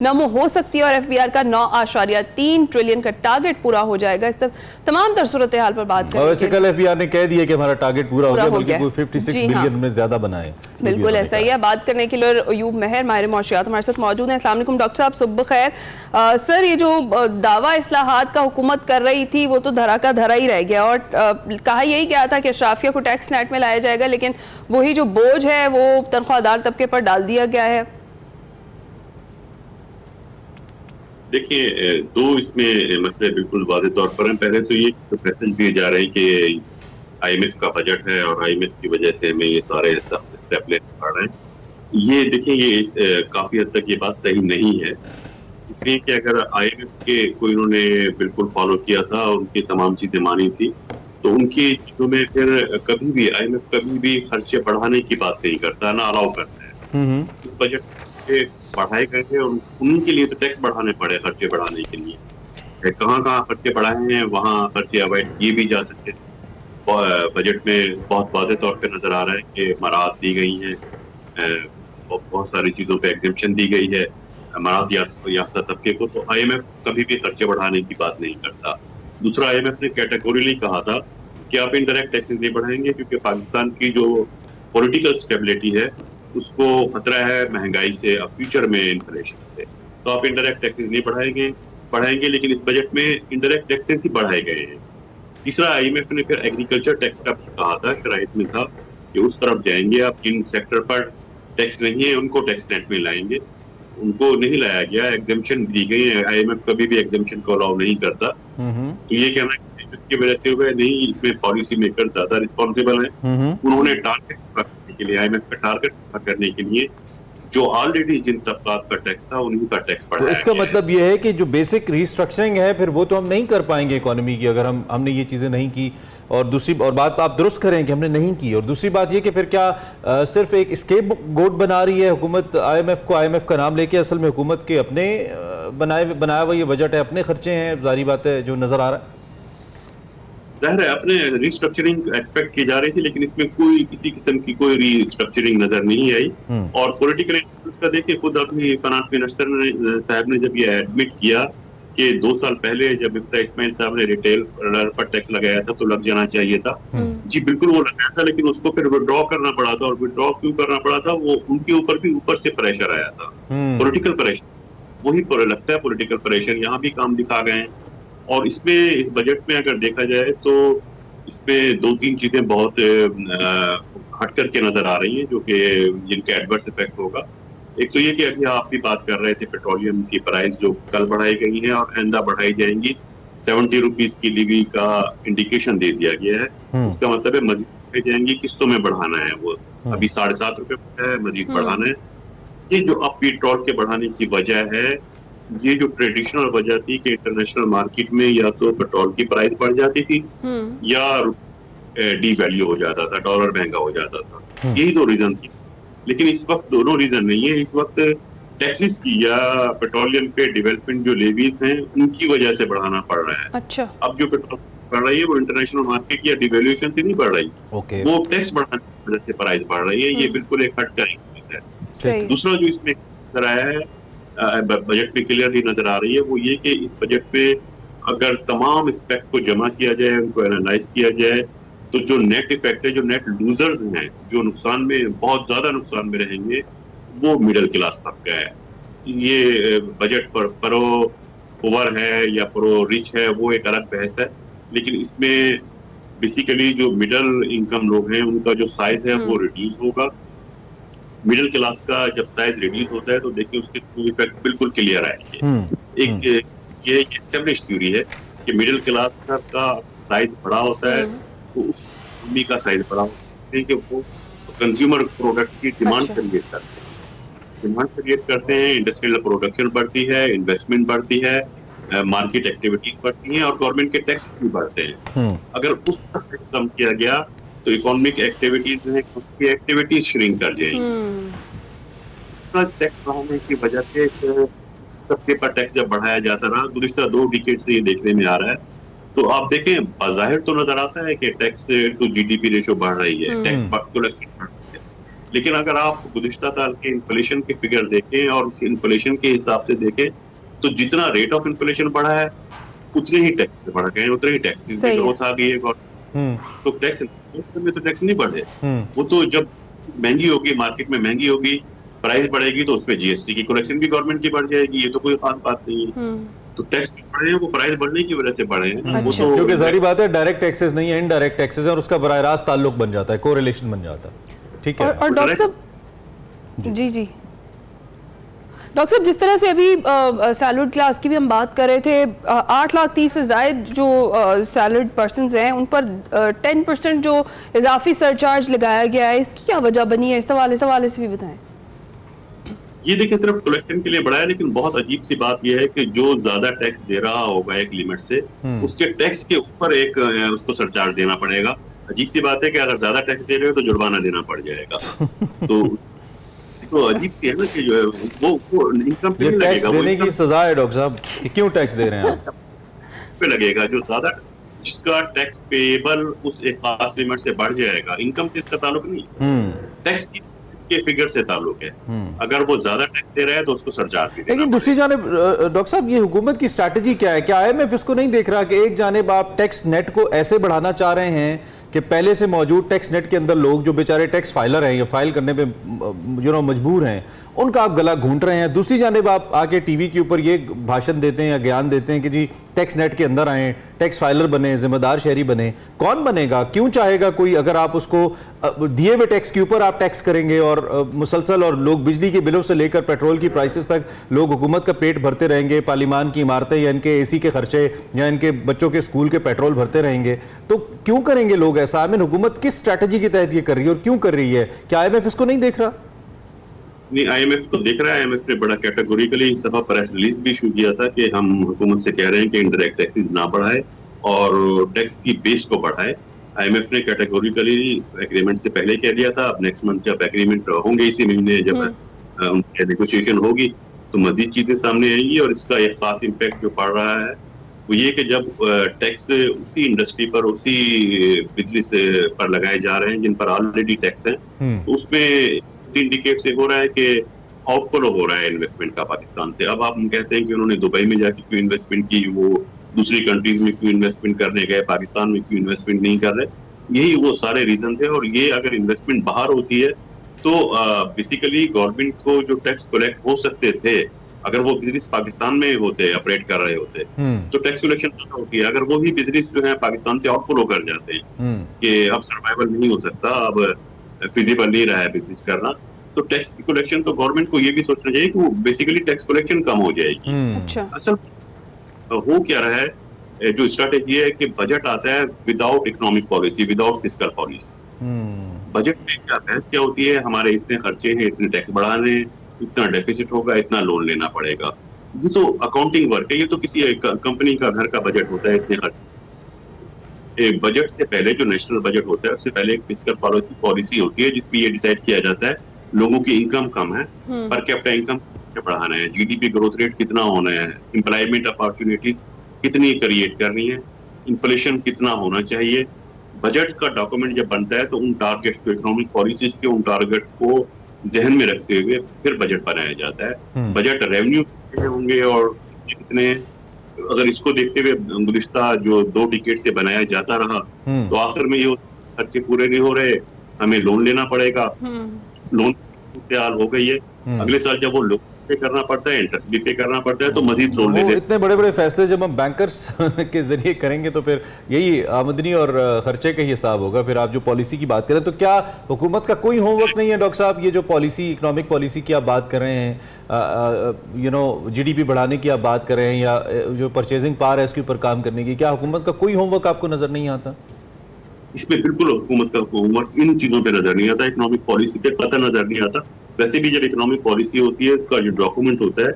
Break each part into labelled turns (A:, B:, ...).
A: नमो हो सकती है और एफबीआर का 9.3 ट्रिलियन का टारगेट पूरा हो जाएगा। इस सब तमाम तर सूरत हाल पर बात करेंगे।
B: वैसे कल एफबीआर ने कह दिया कि हमारा टारगेट पूरा हो गया, बल्कि 56 बिलियन में ज्यादा बनाए।
A: बिल्कुल ऐसा ही है। बात करने के लिए अयूब मेहर माहिर मौशियात हमारे साथ मौजूद हैं। अस्सलाम वालेकुम डॉक्टर साहब, सुबह खैर। सर, ये जो दावा इस्लाहात का हुकूमत कर रही थी वो तो धरा का धरा ही रह गया और कहा यही गया था कि अशराफिया को टैक्स नेट में लाया जाएगा, लेकिन वही जो बोझ है वो तनख्वाहदार तबके पर डाल दिया गया है।
C: देखिए, दो इसमें मसले बिल्कुल वाज़ेह तौर पर हैं। पहले तो ये मैसेज दिए जा रहे हैं कि आईएमएफ का बजट है और आईएमएफ की वजह से हमें ये सारे सख्त स्टेप लेने पड़ रहे हैं। ये देखिए, ये काफी हद तक ये बात सही नहीं है, इसलिए कि अगर आईएमएफ के को इन्होंने बिल्कुल फॉलो किया था, उनकी तमाम चीजें मानी थी, तो उनकी चीजों में फिर कभी भी आईएमएफ कभी भी खर्चे बढ़ाने की बात नहीं करता, ना अलाउ करता है। इस बजट के बढ़ाए गए हैं और उनके लिए तो टैक्स बढ़ाने पड़े, खर्चे बढ़ाने के लिए कहाँ खर्चे बढ़ाए हैं वहाँ खर्चे अवॉइड किए भी जा सकते हैं। बजट में बहुत वाज़ेह तौर पे नजर आ रहा है कि मराहत दी गई हैं, बहुत सारी चीजों पे एग्जेम्पशन दी गई है मराहत याफ्ता तबके को, तो आईएमएफ कभी भी खर्चे बढ़ाने की बात नहीं करता। दूसरा, आईएमएफ ने कैटेगोरिकली कहा था कि आप इनडायरेक्ट टैक्सेस नहीं बढ़ाएंगे क्योंकि पाकिस्तान की जो पॉलिटिकल स्टेबिलिटी है उसको खतरा है महंगाई से, अब फ्यूचर में इन्फ्लेशन से, तो आप इनडायरेक्ट टैक्सेस नहीं बढ़ाएंगे, लेकिन इस बजट में इनडायरेक्ट टैक्सेस ही बढ़ाए गए हैं। तीसरा, आईएमएफ ने फिर एग्रीकल्चर टैक्स का भी कहा था, शराइत में था कि उस तरफ जाएंगे आप, जिन सेक्टर पर टैक्स नहीं है उनको टैक्स नेट में लाएंगे, उनको नहीं लाया गया, एग्जेम्पशन दी गई है। आईएमएफ कभी भी एग्जेम्पशन को अलाउ नहीं करता, तो ये कहना इसकी वजह से हुआ नहीं, इसमें पॉलिसी मेकर ज्यादा रिस्पॉन्सिबल है। उन्होंने टारगेट करने के लिए, आईएमएफ का टारगेट करने के लिए जो ऑलरेडी जिन तबकात का टैक्स था उन्हीं का टैक्स बढ़ाया।
B: तो इसका मतलब यह है कि जो बेसिक रिस्ट्रक्चरिंग है फिर वो तो हम नहीं कर पाएंगे इकोनॉमी की, अगर हमने ये चीजें नहीं की। और दूसरी बात आप दुरुस्त करें कि हमने नहीं की, और दूसरी बात ये कि फिर क्या सिर्फ एक स्केप गोट बना रही है हुकूमत आईएमएफ को, आईएमएफ का नाम लेके? असल में हुकूमत के अपने बनाया हुआ ये बजट है, अपने खर्चे हैं, जारी बात है जो नजर आ रहा है।
C: जाहिर है अपने रिस्ट्रक्चरिंग एक्सपेक्ट की जा रही थी, लेकिन इसमें कोई किसी किस्म की कोई रिस्ट्रक्चरिंग नजर नहीं आई। और पॉलिटिकल एनालिसिस का देखिए, खुद अभी फाइनेंस मिनिस्टर साहब ने जब ये एडमिट किया कि 2 साल पहले जब इस्माइल साहब ने रिटेल पर टैक्स लगाया था तो लग जाना चाहिए था। जी बिल्कुल वो लगाया था, लेकिन उसको फिर विड्रॉ करना पड़ा था, और विड्रॉ क्यों करना पड़ा था, वो उनके ऊपर भी ऊपर से प्रेशर आया था, पॉलिटिकल प्रेशर। वही लगता है पॉलिटिकल प्रेशर यहाँ भी काम दिखा गए हैं। और इसमें इस बजट में अगर देखा जाए तो इसमें 2-3 चीजें बहुत हट करके नजर आ रही हैं जो कि जिनके एडवर्स इफेक्ट होगा। एक तो ये कि अभी आप भी बात कर रहे थे, पेट्रोलियम की प्राइस जो कल बढ़ाई गई है और आइंदा बढ़ाई जाएंगी, 70 रुपीज की लीवी का इंडिकेशन दे दिया गया है। इसका मतलब है मजीद बढ़ाई जाएंगी, किस्तों में बढ़ाना है, वो अभी 7.5 रुपए है, मजीद बढ़ाना है। ये जो अब पेट्रोल के बढ़ाने की वजह है, ये जो ट्रेडिशनल वजह थी कि इंटरनेशनल मार्केट में या तो पेट्रोल की प्राइस बढ़ जाती थी या डी वैल्यू हो जाता था, डॉलर महंगा हो जाता था, यही 2 रीजन थी। लेकिन इस वक्त दोनों रीजन नहीं है, इस वक्त टैक्सेस की या पेट्रोलियम पे डेवलपमेंट जो लेवीज हैं उनकी वजह से बढ़ाना पड़ रहा है।
A: अच्छा।
C: अब जो पेट्रोल बढ़ रही है वो इंटरनेशनल मार्केट या डिवैल्यूएशन से नहीं बढ़ रही, वो टैक्स बढ़ाने की वजह से प्राइस बढ़ रही है। ये बिल्कुल एक हट का है। दूसरा जो इसमें नजर आया है, बजट में क्लियरली नजर आ रही है, वो ये कि इस बजट में अगर तमाम इफेक्ट को जमा किया जाए, उनको एनालाइज किया जाए, तो जो नेट इफेक्ट है, जो नेट लूजर्स हैं, जो नुकसान में बहुत ज्यादा नुकसान में रहेंगे, वो मिडिल क्लास तबका है। ये बजट पर प्रो पुअर है या प्रो रिच है वो एक अलग बहस है, लेकिन इसमें बेसिकली जो मिडिल इनकम लोग हैं उनका जो साइज है वो रिड्यूस होगा। मिडिल क्लास का जब साइज रिड्यूस होता है तो देखिए उसके इफेक्ट बिल्कुल क्लियर आएंगे। एक ये एस्टेब्लिश थ्योरी है कि मिडिल क्लास का साइज बड़ा होता है तो उस इकोनॉमी का साइज बड़ा होता है कि वो कंज्यूमर प्रोडक्ट की डिमांड क्रिएट करते हैं, इंडस्ट्रियल प्रोडक्शन बढ़ती है, इन्वेस्टमेंट बढ़ती है, मार्केट एक्टिविटीज बढ़ती हैं और गवर्नमेंट के टैक्स भी बढ़ते हैं। अगर उस टैक्स कम किया गया तो इकोनॉमिक एक्टिविटीज में एक्टिविटीज श्रिंक कर जाएंगी। टैक्स बढ़ाने की वजह से सबके पर टैक्स जब बढ़ाया जाता रहा, गुज़िश्ता 2 डिकेड से ये देखने में आ रहा है, तो आप देखें बाज़ाहिर तो नजर आता है कि टैक्स टू जीडीपी रेशो बढ़ रही है, टैक्स कलेक्शन बढ़ रही है, लेकिन अगर आप गुज़िश्ता साल के इन्फ्लेशन के फिगर देखें और उस इन्फ्लेशन के हिसाब से देखें, तो जितना रेट ऑफ इन्फ्लेशन बढ़ा है, उतने ही टैक्स बढ़ गए हैं, उतने ही टैक्सेस की ग्रोथ आ गई है। तो टैक्स में तो टैक्स नहीं बढ़े, वो तो जब महंगी होगी, मार्केट में महंगी होगी, प्राइस बढ़ेगी, तो उसमें जीएसटी की कलेक्शन भी गवर्नमेंट की बढ़ जाएगी। ये तो कोई खास बात नहीं है। तो टैक्स बढ़े हैं वो प्राइस बढ़ने की वजह से बढ़े हैं। वो तो
B: क्योंकि जारी बात है डायरेक्ट टैक्सेस नहीं है, इनडायरेक्ट टैक्सेस है और उसका बराह रास्त ताल्लुक बन जाता है, कोरिलेशन बन जाता है। ठीक है।
A: और डॉक्टर साहब जी डॉक्टर साहब, जिस तरह से अभी सैलरीड क्लास की भी हम बात कर रहे थे, 8,30,000 से जायद जो सैलरीड पर्सन्स हैं उन पर 10% जो इजाफी सरचार्ज लगाया गया है, इसकी क्या वजह बनी है? इस हवाले से भी बताएं।
C: ये देखिए सिर्फ कलेक्शन के लिए बढ़ा है, लेकिन बहुत अजीब सी बात यह है कि जो ज्यादा टैक्स दे रहा होगा एक लिमिट से, उसके टैक्स के ऊपर एक उसको सरचार्ज देना पड़ेगा। अजीब सी बात है कि अगर ज्यादा टैक्स दे रहे हो तो जुर्माना देना पड़ जाएगा। तो अजीब सी है ना कि वो इनकम पे नहीं लगेगा,
B: देने की सजा है डॉक्टर साहब, क्यों टैक्स दे रहे हैं आप?
C: पे लगेगा जो ज्यादा, जिसका टैक्स पेएबल उस एक खास लिमिट से बढ़ जाएगा। इनकम से इसका ताल्लुक नहीं, टैक्स के फिगर से ताल्लुक है। अगर वो ज्यादा टैक्स दे रहा है तो उसको सरचार्ज भी देना।
B: लेकिन दूसरी जानिब डॉक्टर साहब, ये हुकूमत की स्ट्रैटेजी क्या है? क्या आईएमएफ इसको नहीं देख रहा कि एक जानिब आप टैक्स नेट को ऐसे बढ़ाना चाह रहे हैं कि पहले से मौजूद टैक्स नेट के अंदर लोग जो बेचारे टैक्स फाइलर हैं या फाइल करने पे मजबूर हैं, उनका आप गला घूंट रहे हैं। दूसरी जानिब आप आके टीवी के ऊपर ये भाषण देते हैं या ज्ञान देते हैं कि जी टैक्स नेट के अंदर आएँ, टैक्स फाइलर बने, जिम्मेदार शहरी बने। कौन बनेगा? क्यों चाहेगा कोई? अगर आप उसको दिए हुए टैक्स के ऊपर आप टैक्स करेंगे और मुसलसल, और लोग बिजली के बिलों से लेकर पेट्रोल की प्राइसेस तक लोग हुकूमत का पेट भरते रहेंगे, पार्लिमान की इमारतें या इनके एसी के खर्चे या इनके बच्चों के स्कूल के पेट्रोल भरते रहेंगे, तो क्यों करेंगे लोग ऐसा? आई मीन हुकूमत किस स्ट्रैटेजी के तहत ये कर रही है और क्यों कर रही है? क्या आईएमएफ इसको नहीं देख रहा?
C: नहीं, आईएमएफ को देख रहा है। आईएमएफ ने बड़ा कैटेगोरिकली इस दफा प्रेस रिलीज भी इशू किया था कि हम हुकूमत से कह रहे हैं कि इनडायरेक्ट टैक्सेस ना बढ़ाए और टैक्स की बेस को बढ़ाए। आईएमएफ ने कैटेगोरिकली एग्रीमेंट से पहले कह दिया था। अब नेक्स्ट मंथ जब एग्रीमेंट होंगे, इसी महीने जब उनकी नेगोशिएशन होगी, तो मजीद चीजें सामने आएंगी। और इसका एक खास इम्पैक्ट जो पड़ रहा है वो ये कि जब टैक्स उसी इंडस्ट्री पर, उसी बिजनेस पर लगाए जा रहे हैं जिन पर ऑलरेडी टैक्स है, तो उसमें 3 डिकेड से हो रहा है कि आउटफ्लो हो रहा है इन्वेस्टमेंट का पाकिस्तान से। अब आप कहते हैं कि उन्होंने दुबई में जाके क्यों इन्वेस्टमेंट की, वो दूसरी कंट्रीज में क्यों इन्वेस्टमेंट करने गए, पाकिस्तान में क्यों इन्वेस्टमेंट नहीं कर रहे। यही वो सारे रीजन है। और ये अगर इन्वेस्टमेंट बाहर होती है तो बेसिकली गवर्नमेंट को जो टैक्स कलेक्ट हो सकते थे, अगर वो बिजनेस पाकिस्तान में होते, ऑपरेट कर रहे होते, तो टैक्स कलेक्शन होती है। अगर वो ही बिजनेस जो है पाकिस्तान से आउटफ्लो कर जाते हैं कि अब सर्वाइवल नहीं हो सकता, अब फिजिबल नहीं रहा है बिजनेस करना, तो टैक्स की कलेक्शन तो गवर्नमेंट को ये भी सोचना चाहिए कि बेसिकली टैक्स कलेक्शन कम हो जाएगी।
A: अच्छा,
C: असल हो क्या रहा है, जो स्ट्रैटेजी है कि बजट आता है without economic policy, without fiscal policy. Budget में क्या बहस क्या होती है, हमारे इतने खर्चे हैं, इतने टैक्स बढ़ाने, इतना डेफिसिट होगा, इतना लोन लेना पड़ेगा। ये तो अकाउंटिंग वर्क है, ये तो किसी कंपनी का घर का बजट होता है, इतने खर्च। बजट से पहले जो नेशनल बजट होता है उससे पहले एक फिस्कल पॉलिसी होती है जिसपे ये डिसाइड किया जाता है लोगों की इनकम कम है, पर कैपिटा इनकम बढ़ाना है, जीडीपी ग्रोथ रेट कितना होना है, एम्प्लॉयमेंट अपॉर्चुनिटीज कितनी क्रिएट करनी है, इन्फ्लेशन कितना होना चाहिए। बजट का डॉक्यूमेंट जब बनता है तो उन टारगेट्स को, इकोनॉमिक पॉलिसीज के उन टारगेट को जहन में रखते हुए फिर बजट बनाया जाता है। बजट रेवेन्यू कितने होंगे और कितने, अगर इसको देखते हुए गुज़िश्ता जो 2 डिकेड से बनाया जाता रहा, तो आखिर में ये खर्चे पूरे नहीं हो रहे, हमें लोन लेना पड़ेगा। लोन हाल हो गई है, अगले साल जब वो लोन पे करना पड़ता है, इंटरेस्ट भी पे करना पड़ता है, तो मजीद लोन लेते हैं।
B: इतने बड़े बड़े फैसले जब हम बैंकर्स के जरिए करेंगे तो फिर यही आमदनी और खर्चे का ही हिसाब होगा। फिर आप जो पॉलिसी की बात करें, तो क्या हुकूमत का कोई होमवर्क नहीं है डॉक्टर साहब? ये जो पॉलिसी, इकोनॉमिक पॉलिसी की आप बात कर रहे हैं, जीडीपी बढ़ाने की आप बात कर रहे हैं, या जो परचेजिंग पावर है उसके ऊपर काम करने की, क्या हुकूमत का कोई होमवर्क आपको नजर नहीं आता?
C: इसमें बिल्कुल हुकूमत का होमवर्क इन चीजों पे नजर नहीं आता, इकोनॉमिक पॉलिसी पे पता नजर नहीं आता। वैसे भी जब इकोनॉमिक पॉलिसी होती है, उसका जो डॉक्यूमेंट होता है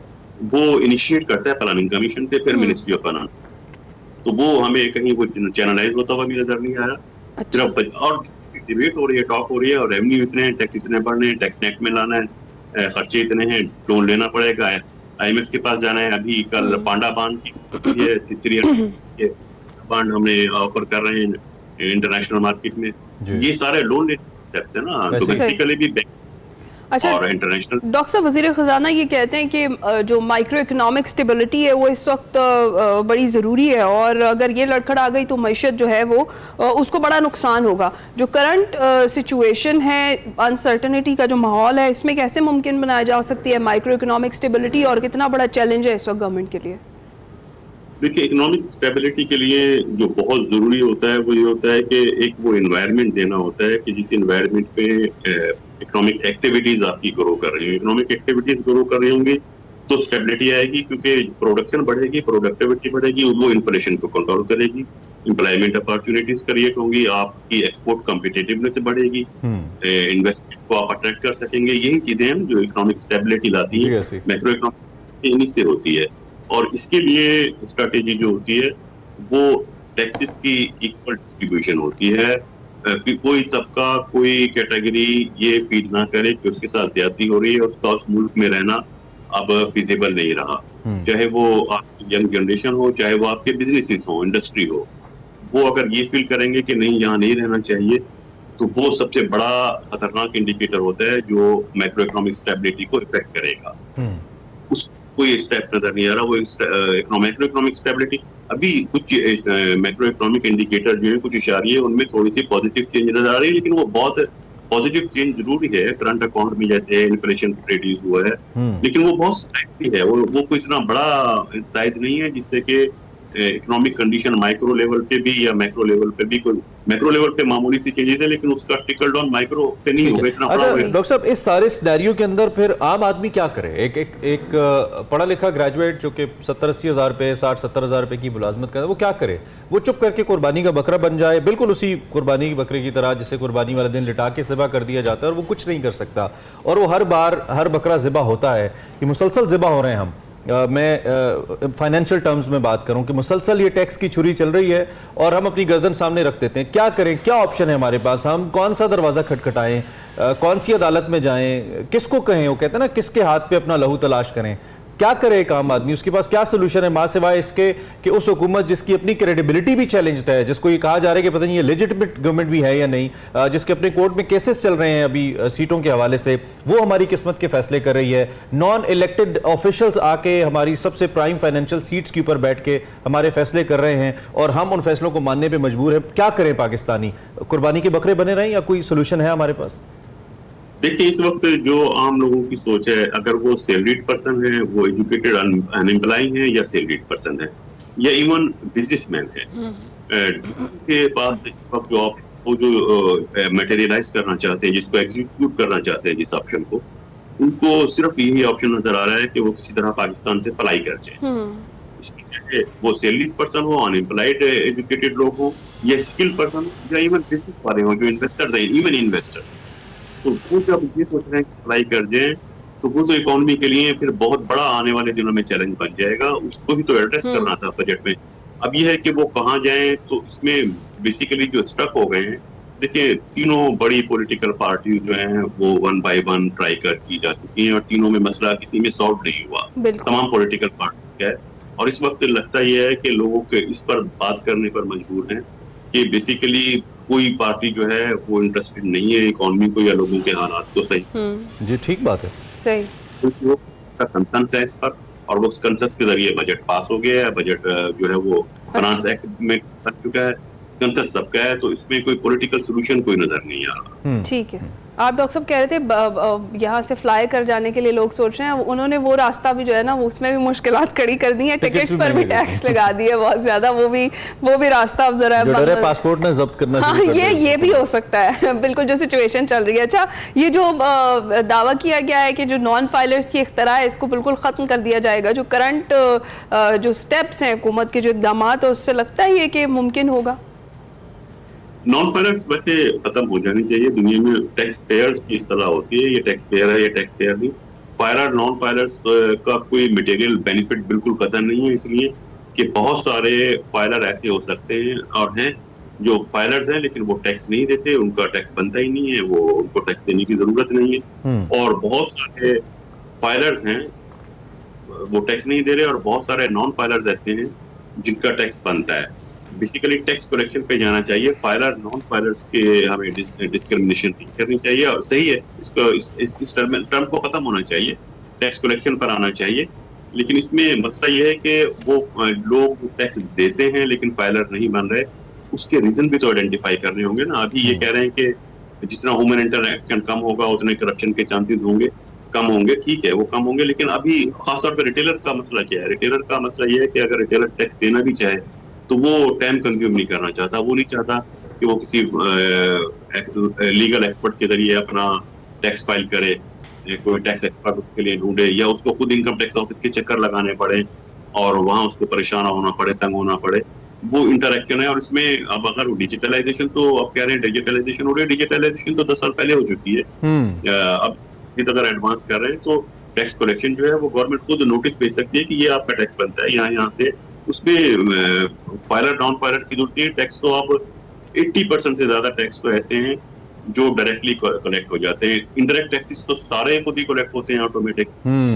C: वो इनिशिएट करता है प्लानिंग कमीशन से, फिर मिनिस्ट्री ऑफ फाइनेंस, तो वो हमें कहीं वो चैनलाइज होता हुआ भी नजर नहीं आ रहा। सिर्फ और डिबेट हो रही है, टॉक हो रही है, और रेवेन्यू इतने हैं, टैक्स इतने बढ़ने हैं, टैक्स नेट में लाना है, खर्चे इतने हैं, लोन लेना पड़ेगा, आईएमएफ के पास जाना है। अभी कल पांडा बांड की बांड हमने ऑफर कर रहे हैं इंटरनेशनल मार्केट में। ये सारे लोन स्टेप्स है ना, तो बेसिकली भी बैंक
A: अच्छा,
C: और इंटरनेशनल।
A: डॉक्टर साहब, वज़ीर ख़ज़ाना ये कहते हैं कि जो माइक्रो इकोनॉमिक स्टेबिलिटी है वो इस वक्त बड़ी ज़रूरी है, और अगर ये लड़खड़ आ गई तो मईशत जो है वो उसको बड़ा नुकसान होगा। जो करंट सिचुएशन है, अनसर्टनिटी का जो माहौल है, इसमें कैसे मुमकिन बनाया जा सकती है माइक्रो इकोनॉमिक स्टेबिलिटी, और कितना बड़ा चैलेंज है इस वक्त गवर्नमेंट के लिए?
C: देखिए, इकोनॉमिक स्टेबिलिटी के लिए जो बहुत जरूरी होता है वो ये होता है कि एक वो एनवायरनमेंट देना होता है कि जिस एनवायरनमेंट पे इकोनॉमिक एक्टिविटीज आपकी ग्रो कर रही है, इकोनॉमिक एक्टिविटीज ग्रो कर रही होंगी तो स्टेबिलिटी आएगी, क्योंकि प्रोडक्शन बढ़ेगी, प्रोडक्टिविटी बढ़ेगी, वो इन्फ्लेशन को कंट्रोल करेगी, एम्प्लॉयमेंट अपॉर्चुनिटीज क्रिएट होंगी, आपकी एक्सपोर्ट कॉम्पिटिटिवनेस बढ़ेगी, इन्वेस्टमेंट को आप अट्रैक्ट कर सकेंगे। यही चीजें हैं जो इकोनॉमिक स्टेबिलिटी लाती है, मैक्रो इकोनॉमिक इन्हीं से होती है। और इसके लिए स्ट्रैटेजी जो होती है वो टैक्सेस की इक्वल डिस्ट्रीब्यूशन होती है कि कोई तबका, कोई कैटेगरी ये फील ना करे कि उसके साथ ज्यादती हो रही है, उसका उस मुल्क में रहना अब फिजिबल नहीं रहा, चाहे वो आपकी यंग जनरेशन हो, चाहे वो आपके बिजनेसेस हो, इंडस्ट्री हो। वो अगर ये फील करेंगे कि नहीं, यहाँ नहीं रहना चाहिए, तो वो सबसे बड़ा खतरनाक इंडिकेटर होता है जो मैक्रो इकोनॉमिक स्टेबिलिटी को इफेक्ट करेगा। कोई स्टेप नजर नहीं आ रहा। वो मैक्रो इकोनॉमिक स्टेबिलिटी, अभी कुछ मैक्रो इकोनॉमिक इंडिकेटर जो है, कुछ इशारे, उनमें थोड़ी सी पॉजिटिव चेंज नजर आ रही है, लेकिन वो बहुत पॉजिटिव चेंज जरूरी है। करंट अकाउंट में जैसे इन्फ्लेशन रिड्यूस हुआ है, लेकिन वो बहुत स्लाइटली है, वो कोई इतना बड़ा साइज नहीं है जिससे कि इकोनॉमिक कंडीशन माइक्रो लेवल पे भी या मैक्रो लेवल पे भी, कोई मैक्रो लेवल पे मामूली सी चेंजेस है, लेकिन उसका ट्रिकल डाउन माइक्रो पे नहीं होगा इतना।
B: अच्छा डॉक्टर साहब, इस सारे सिनेरियो के अंदर फिर आम आदमी क्या करे? एक पढ़ा लिखा ग्रेजुएट जो कि 70-80 हज़ार रुपये, 60-70 हज़ार रुपये की मुलाजमत करे, वो क्या करे? वो चुप करके कुर्बानी का बकरा बन जाए, बिल्कुल उसी कुर्बानी के बकरे की तरह जिसे कुर्बानी वाले दिन लिटा के ज़िबा कर दिया जाता है, और वो कुछ नहीं कर सकता, और वो हर बार हर बकरा ज़िबा होता है कि मुसलसल ज़िबा हो रहे हैं हम। मैं फाइनेंशियल टर्म्स में बात करूं कि मुसलसल ये टैक्स की छुरी चल रही है और हम अपनी गर्दन सामने रख देते हैं। क्या करें? क्या ऑप्शन है हमारे पास? हम कौन सा दरवाज़ा खटखटाएं? कौन सी अदालत में जाएं? किसको कहें? वो कहते हैं ना, किसके हाथ पे अपना लहू तलाश करें? क्या करे एक आम आदमी? उसके पास क्या सोल्यूशन है मां सिवाय इसके कि उस हुकूमत जिसकी अपनी क्रेडिबिलिटी भी चैलेंज्ड है, जिसको ये कहा जा रहा है कि पता नहीं ये लेजिटिमेट गवर्नमेंट भी है या नहीं, जिसके अपने कोर्ट में केसेस चल रहे हैं अभी सीटों के हवाले से, वो हमारी किस्मत के फैसले कर रही है। नॉन इलेक्टेड ऑफिशियल्स आके हमारी सबसे प्राइम फाइनेंशियल सीट्स के ऊपर बैठ के हमारे फैसले कर रहे हैं और हम उन फैसलों को मानने पर मजबूर हैं। क्या करें पाकिस्तानी? कुर्बानी के बकरे बने रहें या कोई सोल्यूशन है हमारे पास?
C: देखिए, इस वक्त जो आम लोगों की सोच है, अगर वो सैलरीड पर्सन है, वो एजुकेटेड अनएम्प्लॉय है, या सैलरीड पर्सन है, या इवन बिजनेसमैन है, के पास जॉब वो जो मटेरियलाइज करना चाहते हैं, जिसको एग्जीक्यूट करना चाहते हैं, जिस ऑप्शन को, उनको सिर्फ यही ऑप्शन नजर आ रहा है कि वो किसी तरह पाकिस्तान से फ्लाई कर जाए। वो सैलरीड पर्सन हो, अनएम्प्लॉयड एजुकेटेड लोग हो, या स्किल्ड पर्सन हो, या इवन बिजनेस वाले हो, जो इन्वेस्टर है, इवन इन्वेस्टर्स, तो वो जब ये सोच रहे हैं कि अप्लाई कर जाए, तो वो तो इकोनॉमी के लिए फिर बहुत बड़ा आने वाले दिनों में चैलेंज बन जाएगा। उसको ही तो एड्रेस करना था बजट में। अब ये है कि वो कहाँ जाएं, तो इसमें बेसिकली जो स्टक हो गए हैं, देखिए, तीनों बड़ी पॉलिटिकल पार्टीज जो हैं वो 1 by 1 ट्राई की जा चुकी हैं, और तीनों में मसला किसी में सॉल्व नहीं हुआ, तमाम पॉलिटिकल पार्टीज का है। और इस वक्त लगता यह है कि लोगों के इस पर बात करने पर मजबूर हैं कि बेसिकली कोई पार्टी जो है वो इंटरेस्टेड नहीं है इकोनॉमी को या लोगों के हालात को सही।
B: जी, ठीक बात है,
A: सही,
C: क्योंकि वो कंसेंसस है इस पर, और वो कंसेंसस के जरिए बजट पास हो गया है। बजट जो है वो फाइनेंस एक्ट में बन चुका है, कंसेंसस सबका है, तो इसमें कोई पॉलिटिकल सॉल्यूशन कोई नजर नहीं आ रहा।
A: ठीक है। आप डॉक्टर साहब कह रहे थे यहाँ से फ्लाई कर जाने के लिए लोग सोच रहे हैं, उन्होंने वो रास्ता भी जो है ना, उसमें भी मुश्किलात खड़ी कर दी है, टिकट्स पर भी टैक्स लगा दिए बहुत ज्यादा, वो भी रास्ता अब जरा
B: पासपोर्ट में जब्त करना।
A: हाँ, ये भी हो सकता है, बिल्कुल जो सिचुएशन चल रही है। अच्छा, ये जो दावा किया गया है कि जो नॉन फाइलर्स की इख्तरा है, इसको बिल्कुल खत्म कर दिया जाएगा, जो करंट जो स्टेप्स हैं हुकूमत के, जो इक़दाम है, उससे लगता है कि मुमकिन होगा?
C: नॉन फाइलर्स वैसे खत्म हो जानी चाहिए। दुनिया में टैक्स पेयर्स की इस्तेलाह होती है, ये टैक्स पेयर है, ये टैक्स पेयर नहीं। फाइलर नॉन फाइलर्स का कोई मटेरियल बेनिफिट बिल्कुल कतई नहीं है, इसलिए कि बहुत सारे फाइलर ऐसे हो सकते हैं और हैं जो फाइलर्स हैं लेकिन वो टैक्स नहीं देते, उनका टैक्स बनता ही नहीं है, वो उनको टैक्स देने की जरूरत नहीं है। और बहुत सारे फाइलर्स हैं वो टैक्स नहीं दे रहे, और बहुत सारे नॉन फाइलर्स ऐसे हैं जिनका टैक्स बनता है। बेसिकली टैक्स कलेक्शन पे जाना चाहिए। फाइलर नॉन फाइलर्स के हमें डिस्क्रिमिनेशन नहीं करनी चाहिए, और सही है, इसको इस टर्म को खत्म होना चाहिए, टैक्स कलेक्शन पर आना चाहिए। लेकिन इसमें मसला ये है कि वो लोग टैक्स देते हैं लेकिन फाइलर नहीं बन रहे, उसके रीजन भी तो आइडेंटिफाई करने होंगे ना। अभी ये कह रहे हैं कि जितना ह्यूमन इंटरैक्शन कम होगा उतने करप्शन के चांसेस कम होंगे, ठीक है वो कम होंगे। लेकिन अभी खासतौर पर रिटेलर का मसला क्या है? रिटेलर का मसला ये है कि अगर रिटेलर टैक्स देना भी चाहे तो वो टाइम कंज्यूम नहीं करना चाहता, वो नहीं चाहता कि वो किसी लीगल एक्सपर्ट के जरिए अपना टैक्स फाइल करे, कोई टैक्स एक्सपर्ट उसके लिए ढूंढे, या उसको खुद इनकम टैक्स ऑफिस के चक्कर लगाने पड़े और वहां उसको परेशान होना पड़े, तंग होना पड़े। वो इंटरेक्शन है। और इसमें अब अगर डिजिटलाइजेशन, तो अब कह रहे हैं डिजिटलाइजेशन हो रही है, डिजिटलाइजेशन तो 10 साल पहले हो चुकी है। अब अगर एडवांस कर रहे हैं तो टैक्स कलेक्शन जो है वो गवर्नमेंट खुद नोटिस भेज सकती है कि ये आपका टैक्स बनता है यहाँ से, उसमें फाइलर नॉन फाइलर की जरूरत है। टैक्स तो अब 80% से ज्यादा टैक्स तो ऐसे हैं जो डायरेक्टली कलेक्ट हो जाते हैं। इनडायरेक्ट टैक्सेस तो सारे खुद ही कलेक्ट होते हैं ऑटोमेटिक।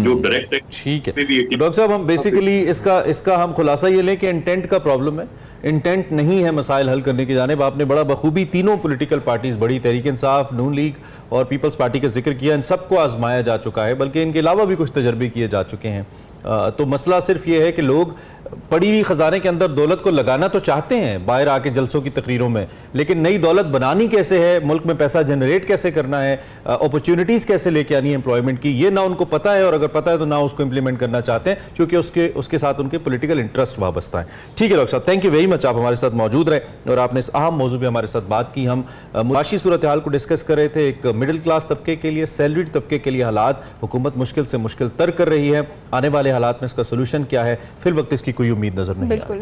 C: जो डायरेक्ट टैक्स
B: ठीक है डॉक्टर साहब, हम बेसिकली इसका हम खुलासा ये लें कि इंटेंट का प्रॉब्लम है, इंटेंट नहीं है मसाइल हल करने की जानिब। आपने बड़ा बखूबी तीनों पॉलिटिकल पार्टीज, बड़ी तहरीक इंसाफ, नून लीग और पीपल्स पार्टी का जिक्र किया। इन सबको आजमाया जा चुका है, बल्कि इनके अलावा भी कुछ तजर्बे किए जा चुके हैं। तो मसला सिर्फ ये है कि लोग पड़ी हुई खजाने के अंदर दौलत को लगाना तो चाहते हैं बाहर आके जलसों की तकरीरों में, लेकिन नई दौलत बनानी कैसे है, मुल्क में पैसा जनरेट कैसे करना है, अपॉर्चुनिटीज कैसे लेके आनी है एम्प्लॉयमेंट की, ये ना उनको पता है, और अगर पता है तो ना उसको इंप्लीमेंट करना चाहते हैं, क्योंकि उसके साथ उनके पॉलिटिकल इंटरेस्ट वाबस्ता है। ठीक है डॉक्टर साहब, थैंक यू वेरी मच, आप हमारे साथ मौजूद रहे और आपने इस अहम मौजूद पर हमारे साथ बात की। हम मुआशी सूरत हाल को डिस्कस कर रहे थे। एक मिडिल क्लास तबके के लिए, सैलरीड तबके के लिए हालात हुकूमत मुश्किल से मुश्किल तर कर रही है। आने वाले हालात में इसका सोल्यूशन क्या है, फिर वक्त इसकी कोई उम्मीद नजर नहीं।